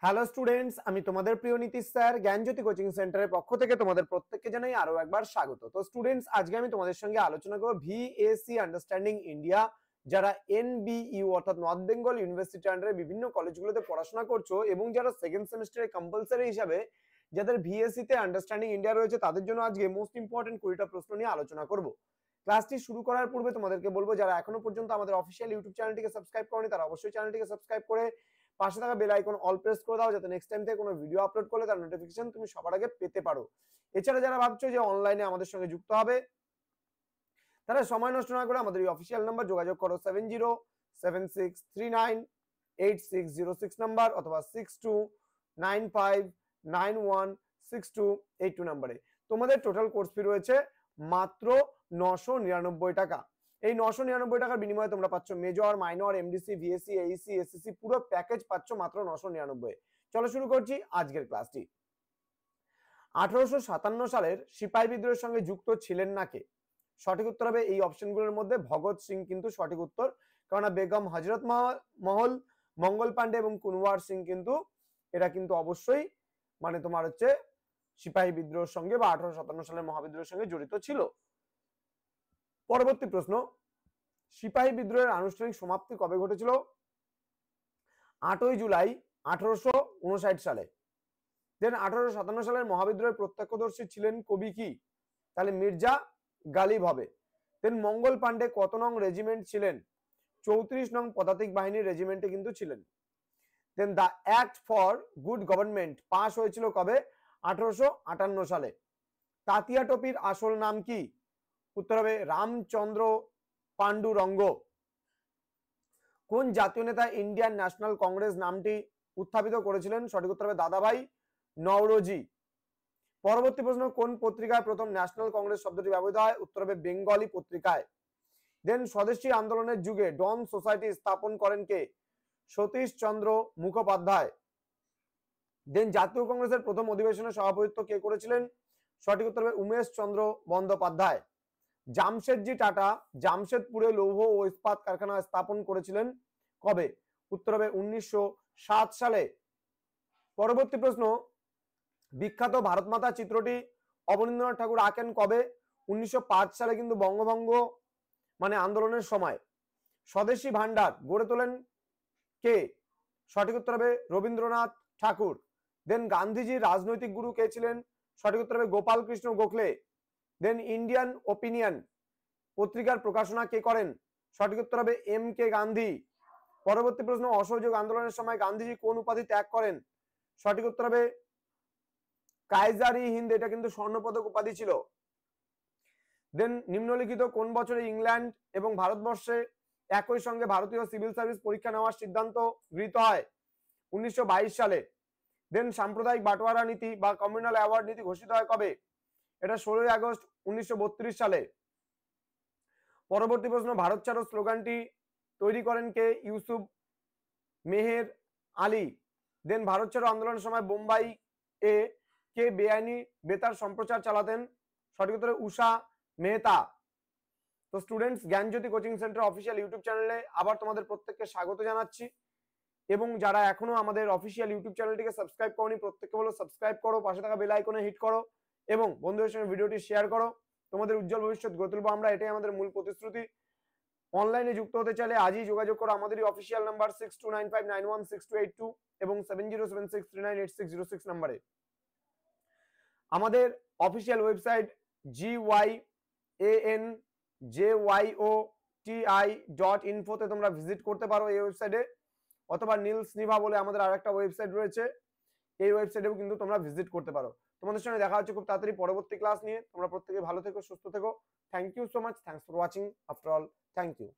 Hello students, আমি তোমাদের প্রিয় নীতিশ স্যার জ্ঞানজ্যোতি কোচিং সেন্টারের পক্ষ থেকে তোমাদের প্রত্যেককে জানাই আরো একবার স্বাগত। তো স্টুডেন্টস, আজকে আমি তোমাদের সঙ্গে আলোচনা করব ভিএসি আন্ডারস্ট্যান্ডিং ইন্ডিয়া। যারা এনবিইউ অর্থাৎ নর্থ বেঙ্গল ইউনিভার্সিটি আন্ডারে বিভিন্ন কলেজগুলোতে পড়াশোনা করছো এবং যারা সেকেন্ড সেমিস্টারে কম্পালসারি হিসাবে যাদের ভিএসসি তে আন্ডারস্ট্যান্ডিং ইন্ডিয়া রয়েছে, তাদের জন্য আজকে মোস্ট ইম্পর্টেন্ট 20টা প্রশ্ন নিয়ে আলোচনা করব। ক্লাসটি শুরু করার পূর্বে তোমাদেরকে বলবো, যারা এখনো পর্যন্ত আমাদের অফিসিয়াল ইউটিউব চ্যানেলটিকে সাবস্ক্রাইব করনি তারা অবশ্যই চ্যানেলটিকে সাবস্ক্রাইব করে পাশে থাকা বেল আইকন অল প্রেস করে দাও, যাতে নেক্সট টাইম থেকে কোনো ভিডিও আপলোড করলে তার নোটিফিকেশন তুমি সবার আগে পেতে পারো। এছাড়া যারা ভাবছো যে অনলাইনে আমাদের সঙ্গে যুক্ত হবে, তারা সময় নষ্ট না করে আমাদের এই অফিসিয়াল নাম্বার যোগাযোগ করো 7076398606 নাম্বার অথবা 6295916282 নাম্বারে। তোমাদের টোটাল কোর্স ফি রয়েছে মাত্র 999 টাকা। এই 999 টাকার বিনিময়ে তোমরা পাচ্ছ major, minor, MDC, VSC, Aisi, SSC পুরো প্যাকেজ পাচ্ছ মাত্র 999। চলো শুরু করছি আজকের ক্লাসটি। 1857 সালের সিপাহী বিদ্রোহের সঙ্গে যুক্ত ছিলেন না কে? সঠিক উত্তর হবে এই অপশনগুলোর মধ্যে ভগৎ সিং কিন্তু সঠিক উত্তর, কারণ বেগম হজরত মহল, মঙ্গল পান্ডে এবং কুনওয়ার সিং কিন্তু এরা কিন্তু অবশ্যই মানে তোমার হচ্ছে সিপাহী বিদ্রোহের সঙ্গে বা 1857 সালের মহাবিদ্রোহের সঙ্গে জড়িত ছিল। পরবর্তী প্রশ্ন, সিপাহী বিদ্রোহের আনুষ্ঠানিক সমাপ্তি কবে ঘটেছিল? 8ই জুলাই 1859 সালে। দেন 1857 সালের মহাবিদ্রোহের প্রত্যক্ষদর্শী ছিলেন কবি কি? তাহলে মির্জা গালিব হবে। দেন মঙ্গল পান্ডে কত নং রেজিমেন্ট ছিলেন? 34 নং পদাতিক বাহিনীর রেজিমেন্টে কিন্তু ছিলেন। Then the act for good government pass হয়েছিল কবে? 1858 সালে। তাতিয়া টোপির আসল নাম কি? উত্তর হবে রামচন্দ্র পান্ডুরঙ্গ। কোন জাতীয় নেতা ইন্ডিয়ান ন্যাশনাল কংগ্রেস নামটি উত্থাপিত করেছিলেন? সঠিক উত্তর হবে দাদাভাই নওরোজি। পরবর্তী প্রশ্ন, কোন পত্রিকায় প্রথম ন্যাশনাল কংগ্রেস শব্দটি ব্যবহৃত হয়? উত্তর হবে বেঙ্গলি পত্রিকায়। দেন স্বদেশী আন্দোলনের যুগে ডন সোসাইটি স্থাপন করেন কে? সতীশ চন্দ্র মুখোপাধ্যায়। দেন জাতীয় কংগ্রেসের প্রথম অধিবেশনে সভাপতিত্ব কে করেছিলেন? সঠিক উত্তর হবে উমেশ চন্দ্র বন্দ্যোপাধ্যায়। জামশেদজি টাটা জামশেদপুরে লৌহ ও ইস্পাত কারখানা স্থাপন করেছিলেন কবে? উত্তর হবে 1907 সালে। পরবর্তী প্রশ্ন, বিখ্যাত ভারত মাতা চিত্রটি অবনীন্দ্রনাথ ঠাকুর আঁকেন কবে? 1905 সালে কিন্তু বঙ্গভঙ্গ মানে আন্দোলনের সময়। স্বদেশী ভান্ডার গড়ে তোলেন কে? সঠিক উত্তর হবে রবীন্দ্রনাথ ঠাকুর। দেন গান্ধীজির রাজনৈতিক গুরু কে ছিলেন? সঠিক উত্তর হবে গোপাল কৃষ্ণ গোখলে। দেন ইন্ডিয়ান ওপিনিয়ন পত্রিকার প্রকাশনা কে করেন? সঠিক উত্তর হবে এম কে গান্ধী। পরবর্তী প্রশ্ন, অসহযোগ আন্দোলনের সময় গান্ধীজি কোন উপাধি ত্যাগ করেন? সঠিক উত্তর হবে কাইজার ই হিন্দ, এটা কিন্তু স্বর্ণপদক উপাধি ছিল। দেন নিম্নলিখিত কোন বছরে ইংল্যান্ড এবং ভারতবর্ষে একই সঙ্গে ভারতীয় সিভিল সার্ভিস পরীক্ষা নেওয়ার সিদ্ধান্ত গৃহীত হয়? 1922 সালে। দেন সাম্প্রদায়িক বাটোয়ারা নীতি বা কমিউনাল অ্যাওয়ার্ড নীতি ঘোষিত হয় কবে? এটা 16ই আগস্ট 1932 সালে। পরবর্তী প্রশ্ন, ভারত ছাড়ো স্লোগানটি তৈরি করেন কে? ইউসুফ মেহের আলী। দেন ভারত ছাড়ো আন্দোলনের সময় বোম্বাই এ কে বেআইনি বেতার সম্প্রচার চালাতেন? সঠিক উত্তরে উষা মেহতা। তো স্টুডেন্টস, জ্ঞানজ্যোতি কোচিং সেন্টার অফিসিয়াল ইউটিউব চ্যানেলে আবার তোমাদের প্রত্যেককে স্বাগত জানাচ্ছি, এবং যারা এখনো আমাদের অফিসিয়াল ইউটিউব চ্যানেলটিকে সাবস্ক্রাইব করনি প্রত্যেককে বলো সাবস্ক্রাইব করো, পাশে থাকা বেল আইকনে হিট করো এবং বন্ধুদের সঙ্গে ভিডিওটি শেয়ার করো। তোমাদের উজ্জ্বল ভবিষ্যৎ গড়ে তুলবো আমরা, এটাই আমাদের মূল প্রতিশ্রুতি। অনলাইনে যুক্ত হতে চাইলে আজই যোগাযোগ করো আমাদেরই অফিসিয়াল নাম্বার 6295916282 এবং 7076398606 নাম্বারে। আমাদের অফিসিয়াল ওয়েবসাইট GYANJYOTI.info তে তোমরা ভিজিট করতে পারো এই ওয়েবসাইটে, অথবা নীলস নিভা বলে আমাদের আরেকটা ওয়েবসাইট রয়েছে, এই ওয়েবসাইটেও কিন্তু তোমরা ভিজিট করতে পারো। তোমাদের সঙ্গে দেখা হচ্ছে খুব তাড়াতাড়ি পরবর্তী ক্লাস নিয়ে। তোমরা প্রত্যেকে ভালো থেকো, সুস্থ থেকো। Thank you so much, thanks for watching after all, thank you.